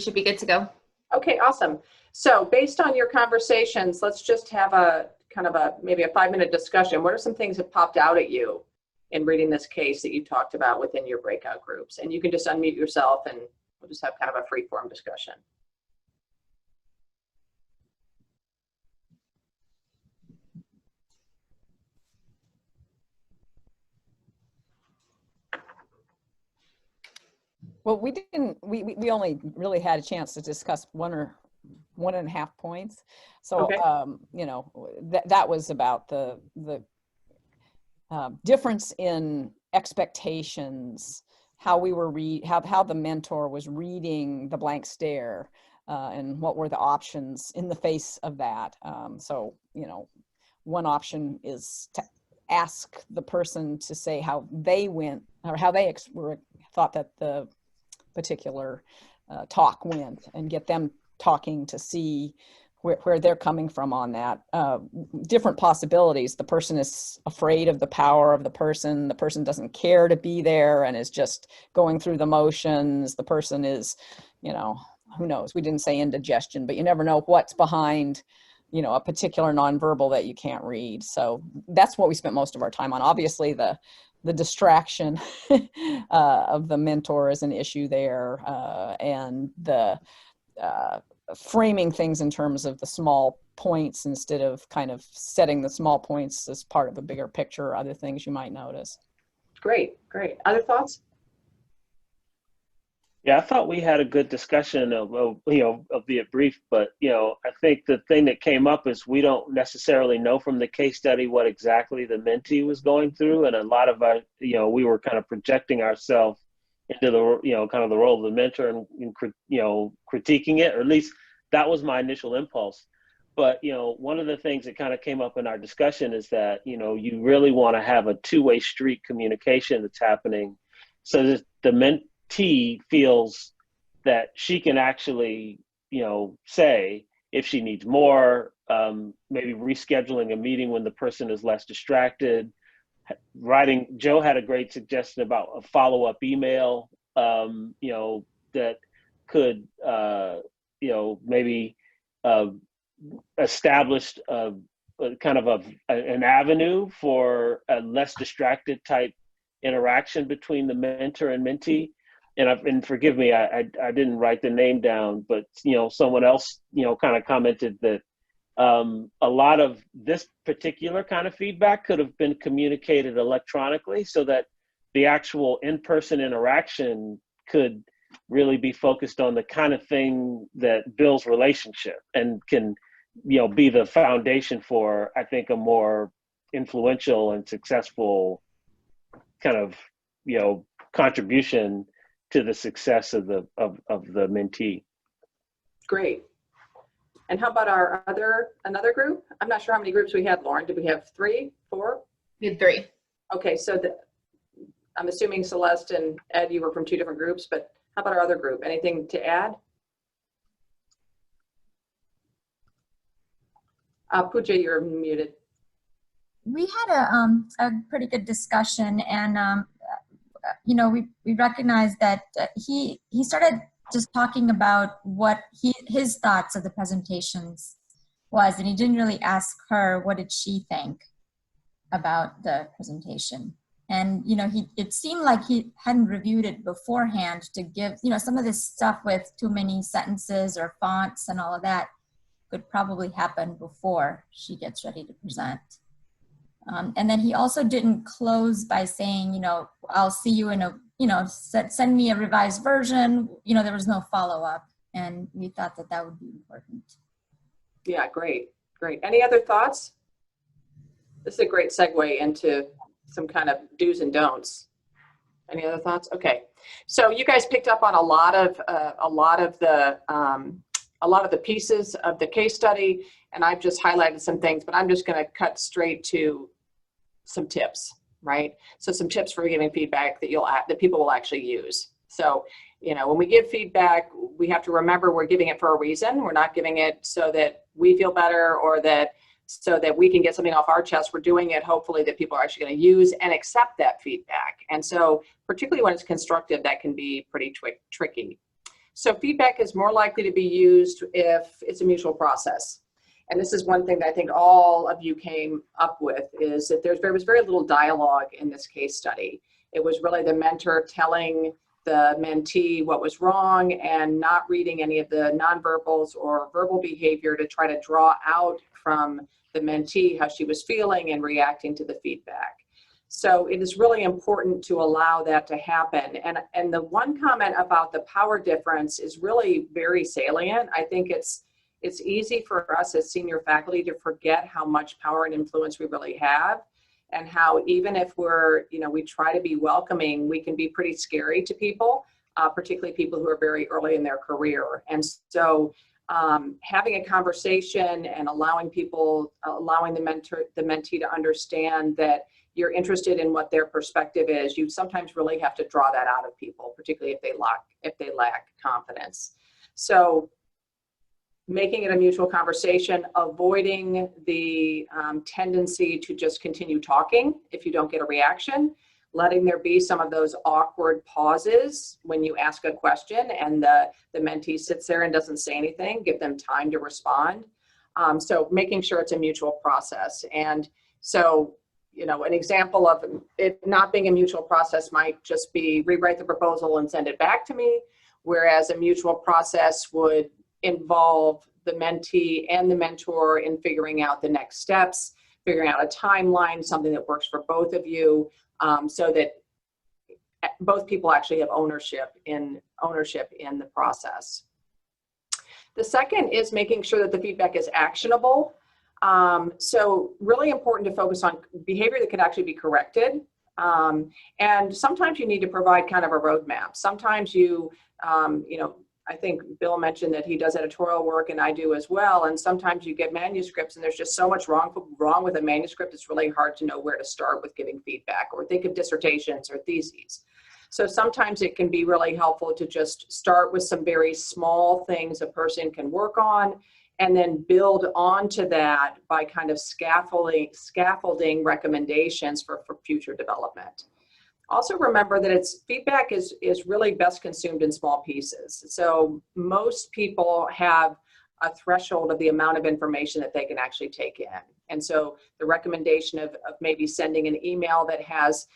should be good to go. Okay, awesome. So based on your conversations, let's just have a kind of maybe a 5-minute discussion. What are some things that popped out at you in reading this case that you talked about within your breakout groups? And you can just unmute yourself and we'll just have kind of a free form discussion. Well, we only really had a chance to discuss 1.5 points. So, okay. You know, that was about the difference in expectations, how we were how the mentor was reading the blank stare, and what were the options in the face of that. So, you know, one option is to ask the person to say how they went or how they thought that the particular talk went, and get them talking to see where they're coming from on that. Different possibilities. The person is afraid of the power of the person doesn't care to be there and is just going through the motions. The person is, you know, who knows, we didn't say indigestion, but you never know what's behind, you know, a particular nonverbal that you can't read. So that's what we spent most of our time on. Obviously the distraction of the mentor is an issue there, and the framing things in terms of the small points instead of kind of setting the small points as part of a bigger picture or other things you might notice. Great. Other thoughts? Yeah, I thought we had a good discussion of the brief, but, you know, I think the thing that came up is we don't necessarily know from the case study what exactly the mentee was going through. And a lot of our, you know, we were kind of projecting ourselves into the, you know, kind of the role of the mentor and you know, critiquing it, or at least that was my initial impulse. But, you know, one of the things that kind of came up in our discussion is that, you know, you really want to have a two-way street communication that's happening so that the mentee feels that she can actually, you know, say if she needs more, maybe rescheduling a meeting when the person is less distracted. Joe had a great suggestion about a follow-up email, you know, that could, you know, maybe established kind of an avenue for a less distracted type interaction between the mentor and mentee. And forgive me, I didn't write the name down, but, you know, someone else, you know, kind of commented that a lot of this particular kind of feedback could have been communicated electronically so that the actual in-person interaction could really be focused on the kind of thing that builds relationship and can, you know, be the foundation for, I think, a more influential and successful kind of, you know, contribution to the success of the mentee. Great. And how about our another group? I'm not sure how many groups we had, Lauren. Did we have 3, 4? We had 3. Okay, so I'm assuming Celeste and Ed, you were from 2 different groups, but how about our other group? Anything to add? Pooja, you're muted. We had a pretty good discussion, and you know, we recognized that he started just talking about what his thoughts of the presentations was, and he didn't really ask her what did she think about the presentation. And, you know, it seemed like he hadn't reviewed it beforehand to give, you know, some of this stuff with too many sentences or fonts and all of that could probably happen before she gets ready to present. And then he also didn't close by saying, you know, I'll see you in a, you know, send me a revised version. You know, there was no follow-up, and we thought that that would be important. Yeah, great. Any other thoughts? This is a great segue into some kind of do's and don'ts. Any other thoughts? Okay, so you guys picked up on a lot of the pieces of the case study, and I've just highlighted some things, but I'm just going to cut straight to some tips, right? So some tips for giving feedback that people will actually use. So, you know, when we give feedback, we have to remember we're giving it for a reason. We're not giving it so that we feel better or so that we can get something off our chest. We're doing it hopefully that people are actually going to use and accept that feedback. And so particularly when it's constructive, that can be pretty tricky. So feedback is more likely to be used if it's a mutual process. And this is one thing that I think all of you came up with, is that there was very little dialogue in this case study. It was really the mentor telling the mentee what was wrong and not reading any of the nonverbals or verbal behavior to try to draw out from the mentee how she was feeling and reacting to the feedback. So it is really important to allow that to happen. And the one comment about the power difference is really very salient. I think it's easy for us as senior faculty to forget how much power and influence we really have, and how even if we're, we try to be welcoming, we can be pretty scary to people, particularly people who are very early in their career. And so having a conversation and allowing the mentee to understand that you're interested in what their perspective is, you sometimes really have to draw that out of people, particularly if they lack confidence. So making it a mutual conversation, avoiding the tendency to just continue talking if you don't get a reaction, letting there be some of those awkward pauses when you ask a question and the mentee sits there and doesn't say anything, give them time to respond. So making sure it's a mutual process. And so, an example of it not being a mutual process might just be rewrite the proposal and send it back to me, whereas a mutual process would involve the mentee and the mentor in figuring out the next steps, figuring out a timeline, something that works for both of you, so that both people actually have ownership in the process. The second is making sure that the feedback is actionable. So really important to focus on behavior that can actually be corrected. And sometimes you need to provide kind of a roadmap. Sometimes I think Bill mentioned that he does editorial work, and I do as well. And sometimes you get manuscripts and there's just so much wrong with a manuscript, it's really hard to know where to start with giving feedback, or think of dissertations or theses. So sometimes it can be really helpful to just start with some very small things a person can work on, and then build onto that by kind of scaffolding recommendations for future development. Also remember that feedback is really best consumed in small pieces. So most people have a threshold of the amount of information that they can actually take in. And so the recommendation of maybe sending an email that has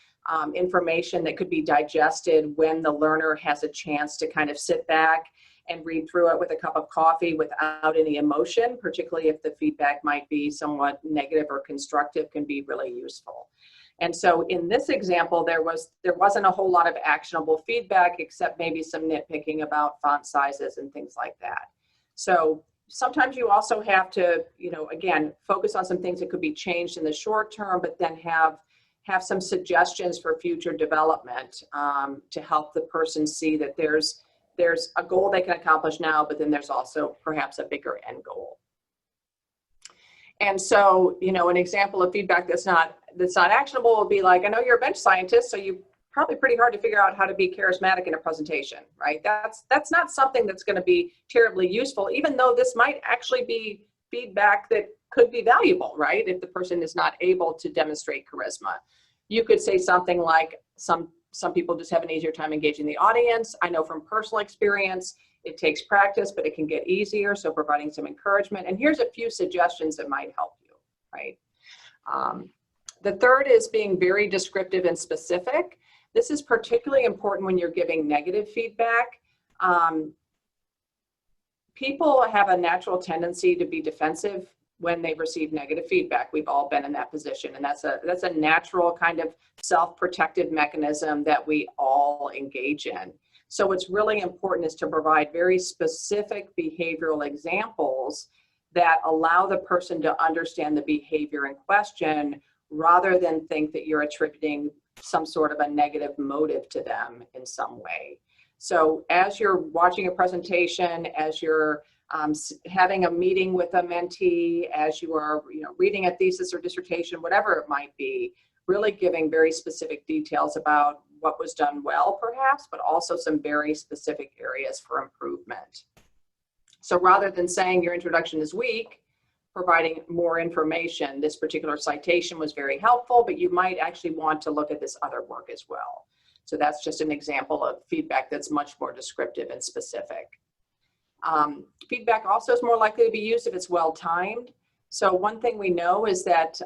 information that could be digested when the learner has a chance to kind of sit back and read through it with a cup of coffee without any emotion, particularly if the feedback might be somewhat negative or constructive, can be really useful. And so in this example, there wasn't a whole lot of actionable feedback, except maybe some nitpicking about font sizes and things like that. So sometimes you also have to, again, focus on some things that could be changed in the short term, but then have some suggestions for future development to help the person see that there's a goal they can accomplish now, but then there's also perhaps a bigger end goal. And so, an example of feedback that's not actionable would be like, I know you're a bench scientist, so you probably pretty hard to figure out how to be charismatic in a presentation, right? That's not something that's going to be terribly useful, even though this might actually be feedback that could be valuable, right? If the person is not able to demonstrate charisma. You could say something like, some people just have an easier time engaging the audience. I know from personal experience, it takes practice, but it can get easier. So providing some encouragement. And here's a few suggestions that might help you, right? The third is being very descriptive and specific. This is particularly important when you're giving negative feedback. People have a natural tendency to be defensive when they receive negative feedback. We've all been in that position, and that's a natural kind of self-protective mechanism that we all engage in. So what's really important is to provide very specific behavioral examples that allow the person to understand the behavior in question, rather than think that you're attributing some sort of a negative motive to them in some way. So as you're watching a presentation, as you're having a meeting with a mentee, as you are reading a thesis or dissertation, whatever it might be, really giving very specific details about what was done well, perhaps, but also some very specific areas for improvement. So rather than saying your introduction is weak, providing more information, this particular citation was very helpful, but you might actually want to look at this other work as well. So that's just an example of feedback that's much more descriptive and specific. Feedback also is more likely to be used if it's well-timed. So one thing we know is that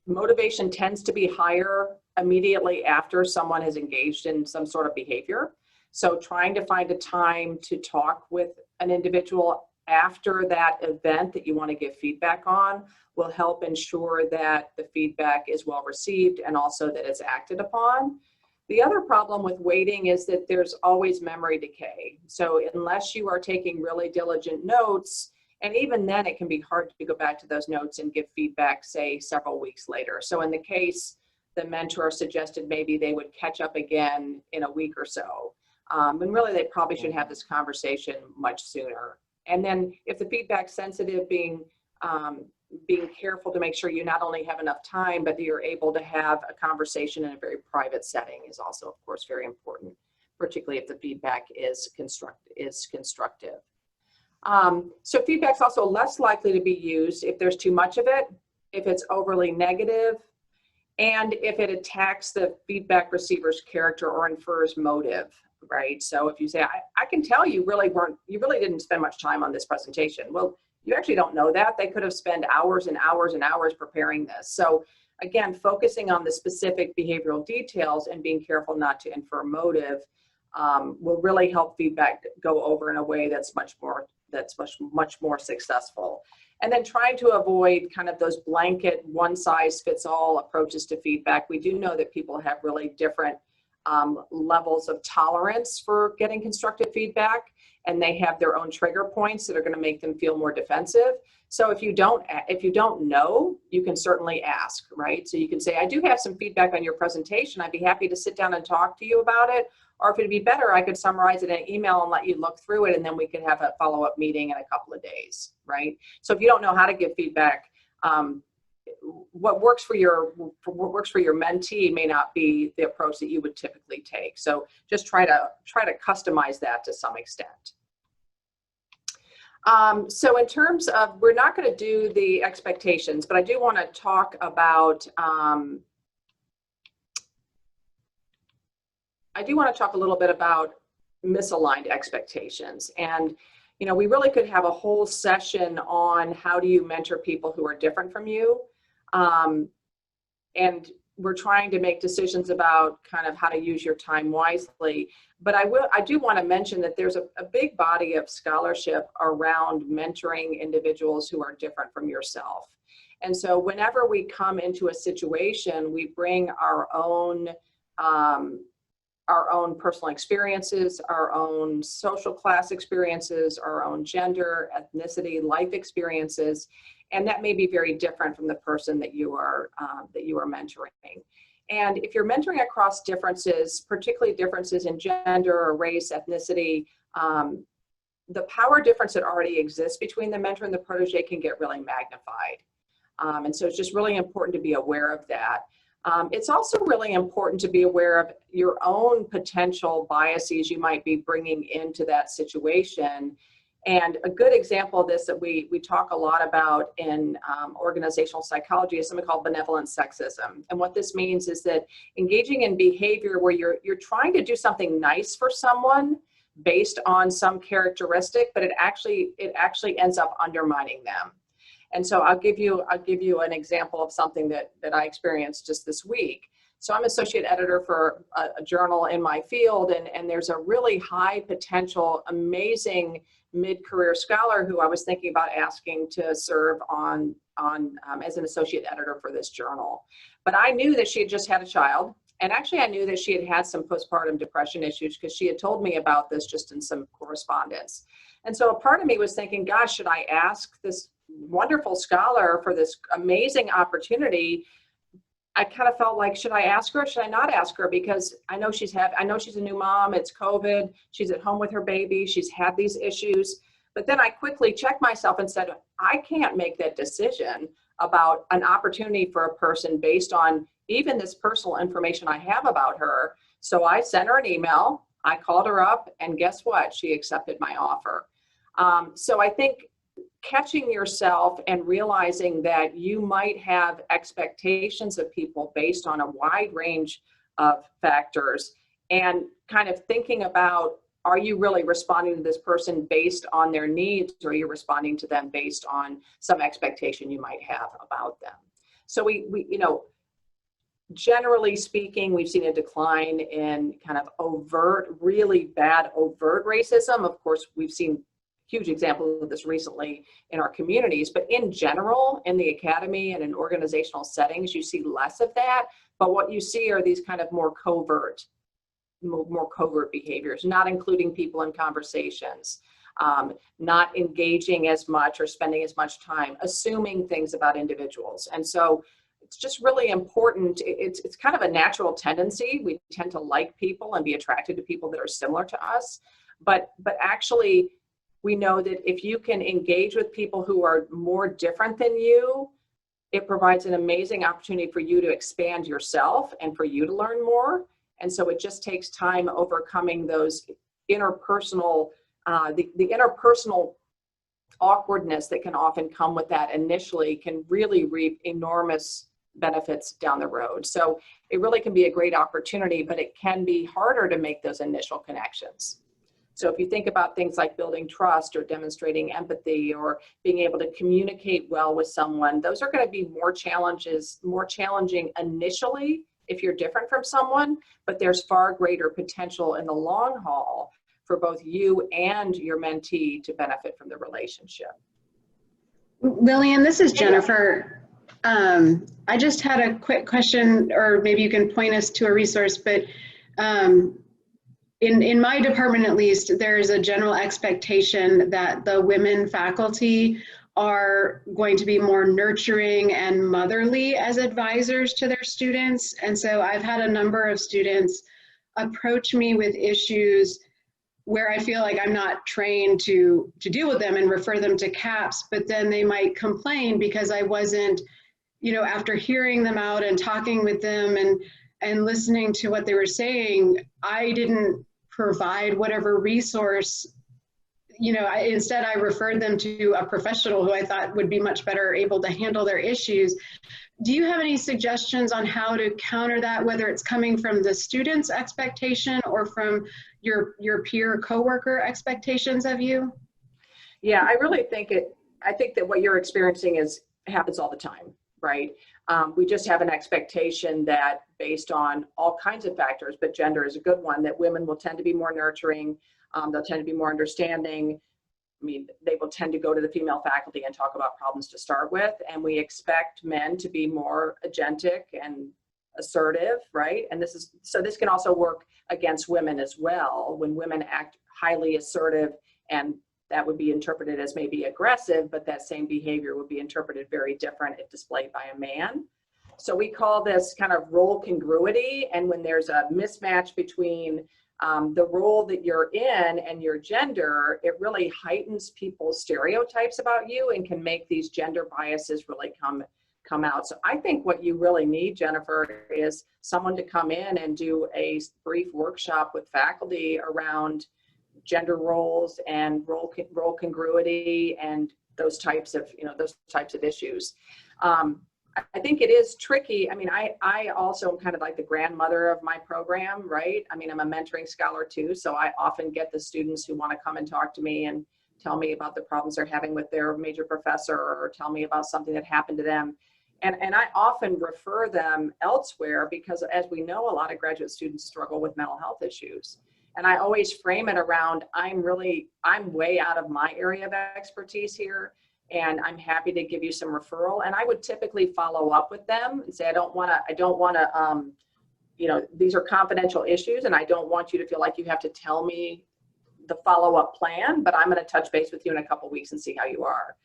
motivation tends to be higher immediately after someone has engaged in some sort of behavior. So trying to find a time to talk with an individual after that event that you want to give feedback on will help ensure that the feedback is well received and also that it's acted upon. The other problem with waiting is that there's always memory decay. So unless you are taking really diligent notes, and even then it can be hard to go back to those notes and give feedback, say, several weeks later. So in the case, the mentor suggested maybe they would catch up again in a week or so. And really they probably should have this conversation much sooner. And then if the feedback's sensitive, being careful to make sure you not only have enough time, but that you're able to have a conversation in a very private setting is also, of course, very important, particularly if the feedback is constructive. So feedback's also less likely to be used if there's too much of it, if it's overly negative, and if it attacks the feedback receiver's character or infers motive, right? So if you say, I can tell you really didn't spend much time on this presentation. Well, you actually don't know that. They could have spent hours and hours and hours preparing this. So again, focusing on the specific behavioral details and being careful not to infer motive will really help feedback go over in a way that's much more successful. And then trying to avoid kind of those blanket one-size-fits-all approaches to feedback. We do know that people have really different levels of tolerance for getting constructive feedback, and they have their own trigger points that are going to make them feel more defensive. So if you don't know, you can certainly ask, right? So you can say, I do have some feedback on your presentation. I'd be happy to sit down and talk to you about it. Or if it'd be better, I could summarize it in an email and let you look through it, and then we could have a follow-up meeting in a couple of days, right? So if you don't know how to give feedback, what works for your mentee may not be the approach that you would typically take. So just try to customize that to some extent. So in terms of, we're not going to do the expectations, but I do want to talk about a little bit about misaligned expectations. And, you know, we really could have a whole session on how do you mentor people who are different from you. And we're trying to make decisions about kind of how to use your time wisely. But I do want to mention that there's a big body of scholarship around mentoring individuals who are different from yourself. And so whenever we come into a situation, we bring our own personal experiences, our own social class experiences, our own gender, ethnicity, life experiences, and that may be very different from the person that you are mentoring. And if you're mentoring across differences, particularly differences in gender or race, ethnicity, the power difference that already exists between the mentor and the protege can get really magnified. And so it's just really important to be aware of that. It's also really important to be aware of your own potential biases you might be bringing into that situation. And a good example of this that we talk a lot about in organizational psychology is something called benevolent sexism. And what this means is that engaging in behavior where you're trying to do something nice for someone based on some characteristic, but it actually ends up undermining them. And so I'll give you an example of something that I experienced just this week. So I'm associate editor for a journal in my field, and there's a really high potential, amazing mid-career scholar who I was thinking about asking to serve on as an associate editor for this journal. But I knew that she had just had a child, and actually I knew that she had had some postpartum depression issues because she had told me about this just in some correspondence. And so a part of me was thinking, gosh, should I ask this wonderful scholar for this amazing opportunity? I kind of felt like, should I ask her or should I not ask her? Because I know she's a new mom, it's COVID, she's at home with her baby, she's had these issues. But then I quickly checked myself and said, I can't make that decision about an opportunity for a person based on even this personal information I have about her. So I sent her an email, I called her up, and guess what? She accepted my offer. So I think catching yourself and realizing that you might have expectations of people based on a wide range of factors, and kind of thinking about, are you really responding to this person based on their needs, or are you responding to them based on some expectation you might have about them? So we you know, generally speaking, we've seen a decline in kind of overt, really bad overt racism. Of course, we've seen huge examples of this recently in our communities, but in general, in the academy and in organizational settings, you see less of that. But what you see are these kind of more covert behaviors, not including people in conversations, not engaging as much or spending as much time, assuming things about individuals. And so it's just really important. It's kind of a natural tendency. We tend to like people and be attracted to people that are similar to us. But actually, we know that if you can engage with people who are more different than you, it provides an amazing opportunity for you to expand yourself and for you to learn more. And so it just takes time overcoming those interpersonal, the interpersonal awkwardness that can often come with that initially can really reap enormous benefits down the road. So it really can be a great opportunity, but it can be harder to make those initial connections. So if you think about things like building trust or demonstrating empathy or being able to communicate well with someone, those are going to be more challenging initially if you're different from someone, but there's far greater potential in the long haul for both you and your mentee to benefit from the relationship. Lillian, this is Jennifer. I just had a quick question, or maybe you can point us to a resource, but in my department, at least, there's a general expectation that the women faculty are going to be more nurturing and motherly as advisors to their students. And so I've had a number of students approach me with issues where I feel like I'm not trained to deal with them and refer them to CAPS, but then they might complain because I wasn't, you know, after hearing them out and talking with them and listening to what they were saying, I didn't provide whatever resource, you know, instead I referred them to a professional who I thought would be much better able to handle their issues. Do you have any suggestions on how to counter that, whether it's coming from the student's expectation or from your peer coworker expectations of you? Yeah, I really think I think that what you're experiencing happens all the time, right? We just have an expectation that based on all kinds of factors, but gender is a good one, that women will tend to be more nurturing, they'll tend to be more understanding. I mean, they will tend to go to the female faculty and talk about problems to start with, and we expect men to be more agentic and assertive, right? And this can also work against women as well. When women act highly assertive, and that would be interpreted as maybe aggressive, but that same behavior would be interpreted very different if displayed by a man. So we call this kind of role congruity. And when there's a mismatch between the role that you're in and your gender, it really heightens people's stereotypes about you and can make these gender biases really come out. So I think what you really need, Jennifer, is someone to come in and do a brief workshop with faculty around gender roles and role congruity and those types of issues. I think it is tricky. I mean, I also am kind of like the grandmother of my program, right? I mean, I'm a mentoring scholar too, so I often get the students who want to come and talk to me and tell me about the problems they're having with their major professor, or tell me about something that happened to them. And I often refer them elsewhere because, as we know, a lot of graduate students struggle with mental health issues. And I always frame it around, I'm way out of my area of expertise here, and I'm happy to give you some referral. And I would typically follow up with them and say, I don't want to, you know, these are confidential issues, and I don't want you to feel like you have to tell me the follow-up plan, but I'm going to touch base with you in a couple weeks and see how you are.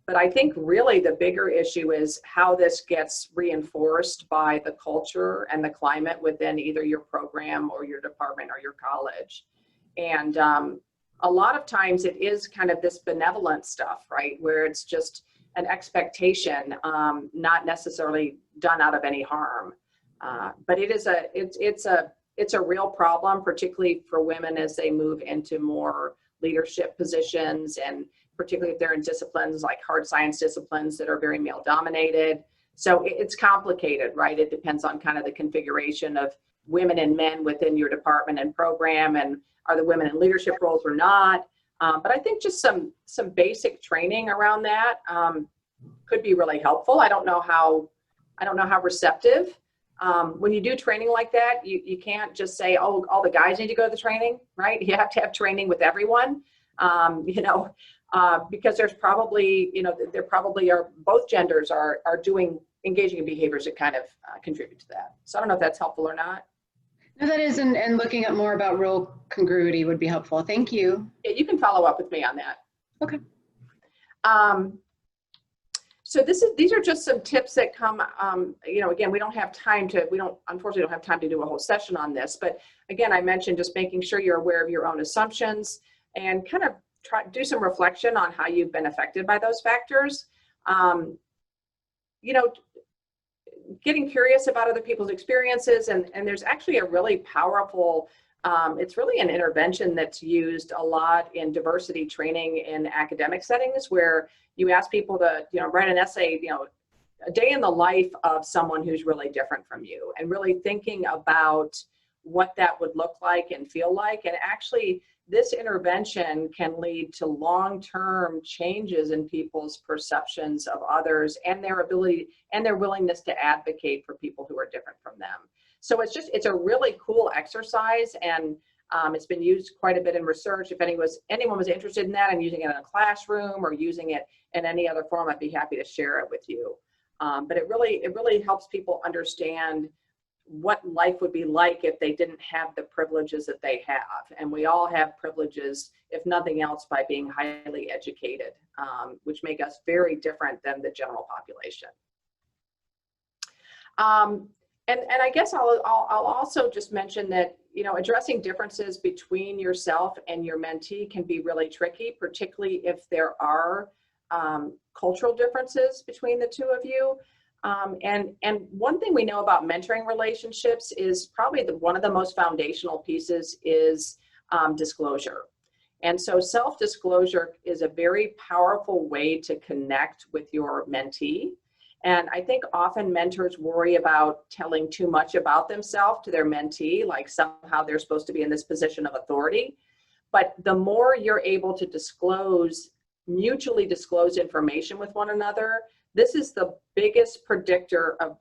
But I think really the bigger issue is how this gets reinforced by the culture and the climate within either your program or your department or your college. And a lot of times it is kind of this benevolent stuff, right? Where it's just an expectation, not necessarily done out of any harm. But it's a real problem, particularly for women as they move into more leadership positions, and particularly if they're in disciplines like hard science disciplines that are very male dominated. So it's complicated, right? It depends on kind of the configuration of women and men within your department and program, and are the women in leadership roles or not. But I think just some basic training around that could be really helpful. I don't know how receptive. When you do training like that, you can't just say, oh, all the guys need to go to the training, right? You have to have training with everyone, because there's probably, there probably are, both genders are engaging in behaviors that kind of contribute to that. So I don't know if that's helpful or not. No, that is, and looking at more about role congruity would be helpful. Thank you. Yeah, you can follow up with me on that. Okay. So these are just some tips that come, again, we unfortunately don't have time to do a whole session on this, but again, I mentioned just making sure you're aware of your own assumptions and kind of do some reflection on how you've been affected by those factors. Getting curious about other people's experiences, and there's actually a really powerful, it's really an intervention that's used a lot in diversity training in academic settings, where you ask people to, write an essay, a day in the life of someone who's really different from you, and really thinking about what that would look like and feel like. And actually, this intervention can lead to long-term changes in people's perceptions of others and their ability and their willingness to advocate for people who are different from them. So it's a really cool exercise, and it's been used quite a bit in research. If anyone was interested in that and using it in a classroom or using it in any other form, I'd be happy to share it with you. But it really helps people understand what life would be like if they didn't have the privileges that they have. And we all have privileges, if nothing else, by being highly educated, which make us very different than the general population. And I guess I'll also just mention that, addressing differences between yourself and your mentee can be really tricky, particularly if there are cultural differences between the two of you. And one thing we know about mentoring relationships is probably one of the most foundational pieces is disclosure. And so self-disclosure is a very powerful way to connect with your mentee. And I think often mentors worry about telling too much about themselves to their mentee, like somehow they're supposed to be in this position of authority. But the more you're able to mutually disclose information with one another, this is the biggest predictor of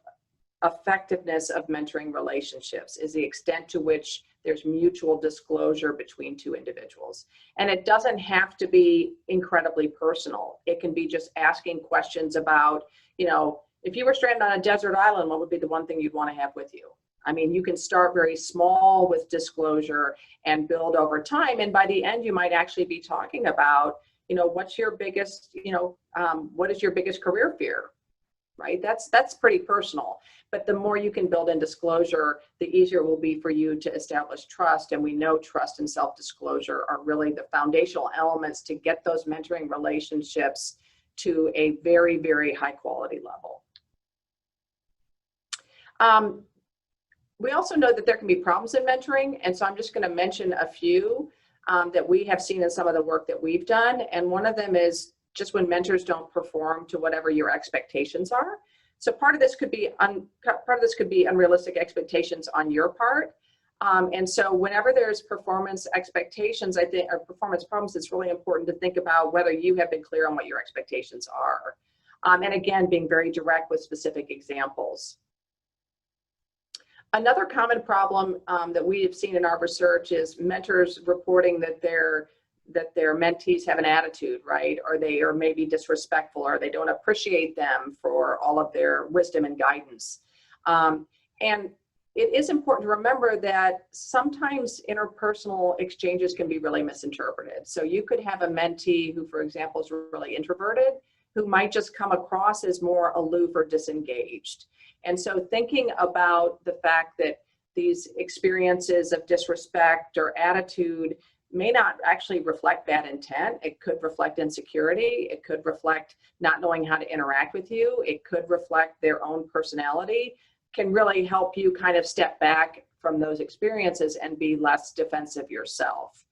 effectiveness of mentoring relationships, is the extent to which there's mutual disclosure between two individuals. And it doesn't have to be incredibly personal. It can be just asking questions about, if you were stranded on a desert island, what would be the one thing you'd want to have with you? I mean, you can start very small with disclosure and build over time. And by the end, you might actually be talking about, what's your biggest, what is your biggest career fear, right? That's pretty personal. But the more you can build in disclosure, the easier it will be for you to establish trust. And we know trust and self-disclosure are really the foundational elements to get those mentoring relationships to a very, very high quality level. We also know that there can be problems in mentoring. And so I'm just going to mention a few that we have seen in some of the work that we've done. And one of them is just when mentors don't perform to whatever your expectations are. So part of this could be unrealistic expectations on your part. And so whenever there's performance expectations, I think, or performance problems, it's really important to think about whether you have been clear on what your expectations are. And again, being very direct with specific examples. Another common problem that we have seen in our research is mentors reporting that their mentees have an attitude, right? Or they are maybe disrespectful, or they don't appreciate them for all of their wisdom and guidance. And it is important to remember that sometimes interpersonal exchanges can be really misinterpreted. So you could have a mentee who, for example, is really introverted, who might just come across as more aloof or disengaged. And so thinking about the fact that these experiences of disrespect or attitude may not actually reflect bad intent. It could reflect insecurity. It could reflect not knowing how to interact with you. It could reflect their own personality, can really help you kind of step back from those experiences and be less defensive yourself.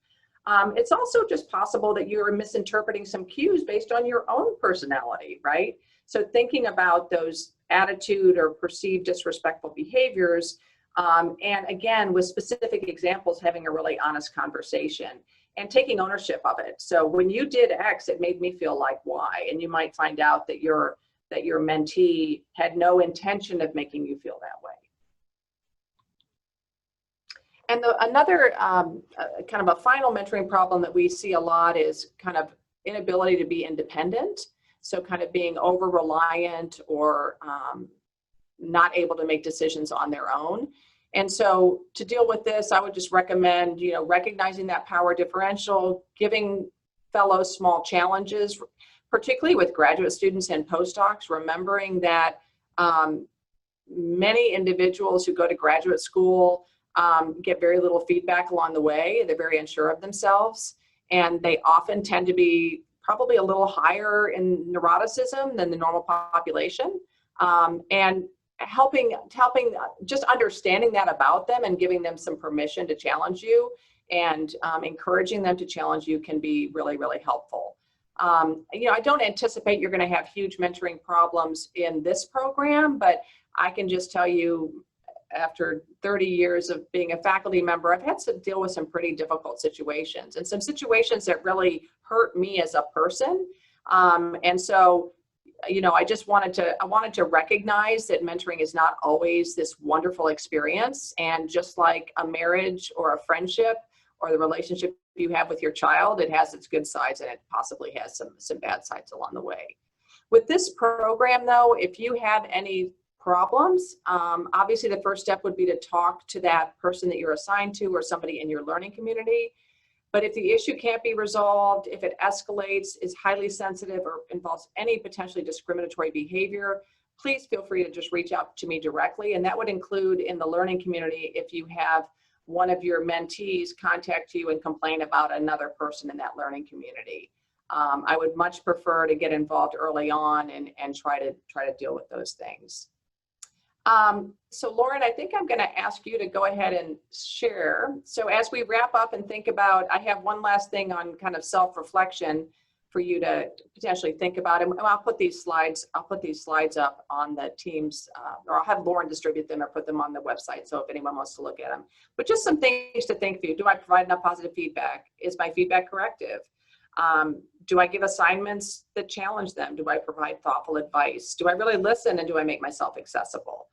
It's also just possible that you're misinterpreting some cues based on your own personality, right? So thinking about those attitude or perceived disrespectful behaviors, And again, with specific examples, having a really honest conversation and taking ownership of it. So when you did X, it made me feel like Y, and you might find out that your mentee had no intention of making you feel that way. And another kind of a final mentoring problem that we see a lot is kind of inability to be independent. So kind of being over-reliant or not able to make decisions on their own. And so to deal with this, I would just recommend, recognizing that power differential, giving fellows small challenges, particularly with graduate students and postdocs, remembering that many individuals who go to graduate school get very little feedback along the way. They're very unsure of themselves, and they often tend to be probably a little higher in neuroticism than the normal population. And helping just understanding that about them and giving them some permission to challenge you and encouraging them to challenge you can be really, really helpful. I don't anticipate you're going to have huge mentoring problems in this program, but I can just tell you, after 30 years of being a faculty member, I've had to deal with some pretty difficult situations and some situations that really hurt me as a person. And so, I just wanted to recognize that mentoring is not always this wonderful experience. And just like a marriage or a friendship or the relationship you have with your child, it has its good sides and it possibly has some bad sides along the way. With this program though, if you have any problems, obviously the first step would be to talk to that person that you're assigned to or somebody in your learning community. But if the issue can't be resolved, if it escalates, is highly sensitive, or involves any potentially discriminatory behavior, please feel free to just reach out to me directly. And that would include in the learning community if you have one of your mentees contact you and complain about another person in that learning community. I would much prefer to get involved early on and try to deal with those things. So Lauren, I think I'm going to ask you to go ahead and share. So as we wrap up and think about, I have one last thing on kind of self-reflection for you to potentially think about. And I'll put these slides up on the Teams, or I'll have Lauren distribute them or put them on the website. So if anyone wants to look at them, but just some things to think through. Do I provide enough positive feedback? Is my feedback corrective? Do I give assignments that challenge them? Do I provide thoughtful advice? Do I really listen, and do I make myself accessible?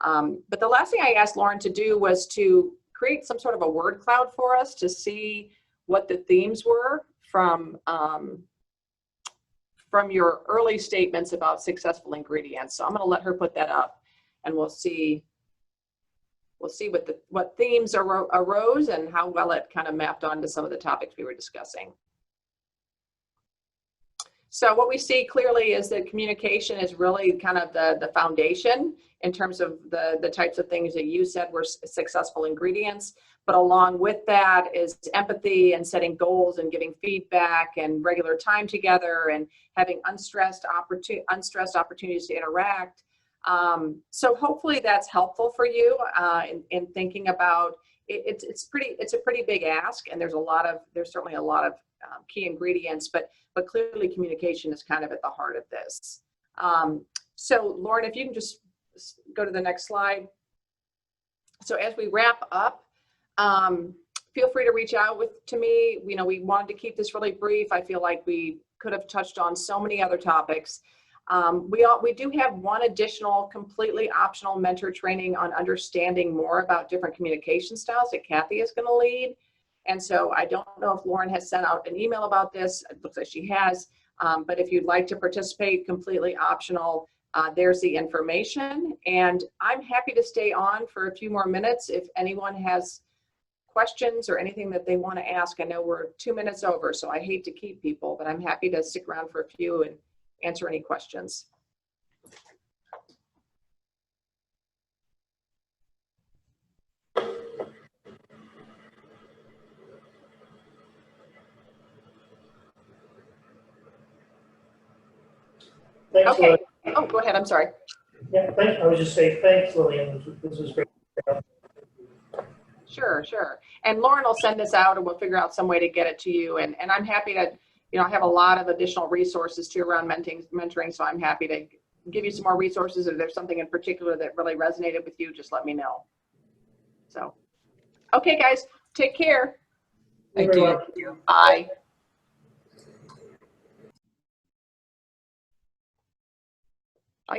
But the last thing I asked Lauren to do was to create some sort of a word cloud for us to see what the themes were from your early statements about successful ingredients. So I'm going to let her put that up, and we'll see what themes arose and how well it kind of mapped onto some of the topics we were discussing. So what we see clearly is that communication is really kind of the foundation in terms of the types of things that you said were successful ingredients. But along with that is empathy and setting goals and giving feedback and regular time together and having unstressed opportunities to interact. So hopefully that's helpful for you in thinking about it. It's a pretty big ask, and there's certainly a lot of key ingredients, but clearly communication is kind of at the heart of this. So Lauren, if you can just go to the next slide. So as we wrap up, feel free to reach out to me. We wanted to keep this really brief. I feel like we could have touched on so many other topics. We do have one additional completely optional mentor training on understanding more about different communication styles that Kathy is going to lead. And so I don't know if Lauren has sent out an email about this. It looks like she has. But if you'd like to participate, completely optional, there's the information. And I'm happy to stay on for a few more minutes if anyone has questions or anything that they want to ask. I know we're 2 minutes over, so I hate to keep people, but I'm happy to stick around for a few and answer any questions. Thanks, Okay. Lillian. Oh, go ahead. I'm sorry. Yeah, I was just saying thanks, Lillian. This was great. Sure. And Lauren will send this out, and we'll figure out some way to get it to you. And I'm happy to, I have a lot of additional resources too around mentoring, so I'm happy to give you some more resources. If there's something in particular that really resonated with you, just let me know. So, okay, guys, take care. Thank very you. well. Bye.